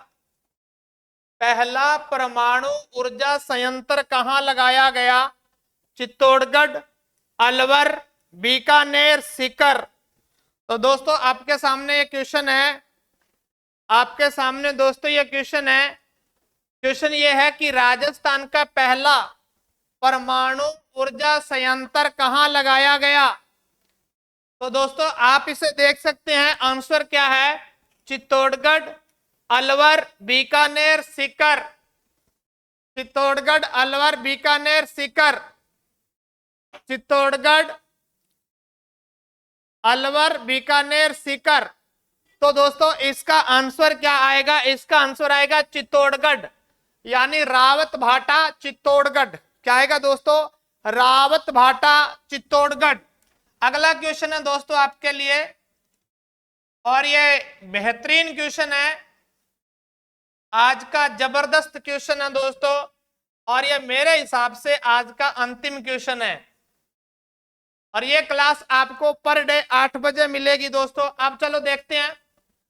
A: पहला परमाणु ऊर्जा संयंत्र कहां लगाया गया? चित्तौड़गढ़, अलवर, बीकानेर, सीकर। तो दोस्तों आपके सामने ये क्वेश्चन है, आपके सामने दोस्तों ये क्वेश्चन है। क्वेश्चन ये है कि राजस्थान का पहला परमाणु ऊर्जा संयंत्र कहां लगाया गया? तो दोस्तों आप इसे देख सकते हैं, आंसर क्या है? चित्तौड़गढ़, अलवर, बीकानेर, सीकर। चित्तौड़गढ़, अलवर, बीकानेर, सीकर। चित्तौड़गढ़, अलवर, बीकानेर, सीकर। तो दोस्तों इसका आंसर क्या आएगा? इसका आंसर आएगा चित्तौड़गढ़, यानी रावत भाटा चित्तौड़गढ़। क्या आएगा दोस्तों? रावत भाटा चित्तौड़गढ़। अगला क्वेश्चन है दोस्तों आपके लिए, और ये बेहतरीन क्वेश्चन है, आज का जबरदस्त क्वेश्चन है दोस्तों, और ये मेरे हिसाब से आज का अंतिम क्वेश्चन है। और ये क्लास आपको पर डे 8 बजे मिलेगी दोस्तों। अब चलो देखते हैं,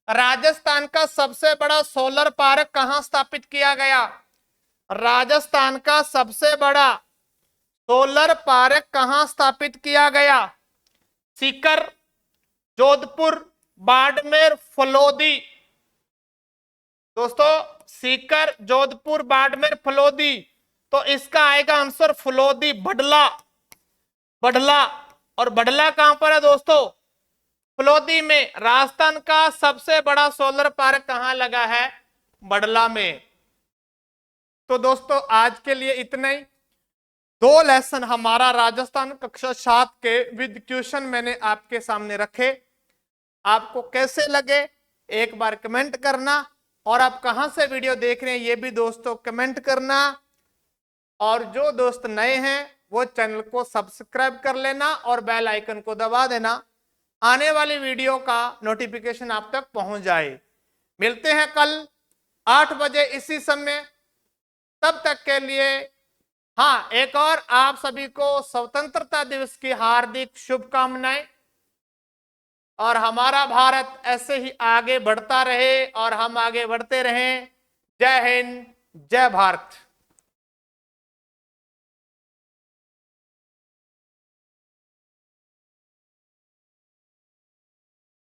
A: राजस्थान का सबसे बड़ा सोलर पार्क कहां स्थापित किया गया? राजस्थान का सबसे बड़ा सोलर पार्क कहां स्थापित किया गया? सीकर, जोधपुर, बाड़मेर, फलोदी। दोस्तों सीकर, जोधपुर, बाड़मेर, फलोदी। तो इसका आएगा आंसर फलोदी, बढ़ला, बढ़ला। और बढ़ला कहां पर है दोस्तों? फलोदी में। राजस्थान का सबसे बड़ा सोलर पार्क कहां लगा है? बढ़ला में। तो दोस्तों आज के लिए इतना ही। 2 लेसन हमारा राजस्थान कक्षा 7 के विद क्वेश्चन मैंने आपके सामने रखे। आपको कैसे लगे एक बार कमेंट करना, और आप कहां से वीडियो देख रहे हैं ये भी दोस्तों कमेंट करना। और जो दोस्त नए हैं वो चैनल को सब्सक्राइब कर लेना और बेल आइकन को दबा देना, आने वाली वीडियो का नोटिफिकेशन आप तक पहुंच जाए। मिलते हैं कल 8 बजे इसी समय। तब तक के लिए हाँ, एक और आप सभी को स्वतंत्रता दिवस की हार्दिक शुभकामनाएं, और हमारा भारत ऐसे ही आगे बढ़ता रहे और हम आगे बढ़ते रहें। जय हिंद, जय भारत।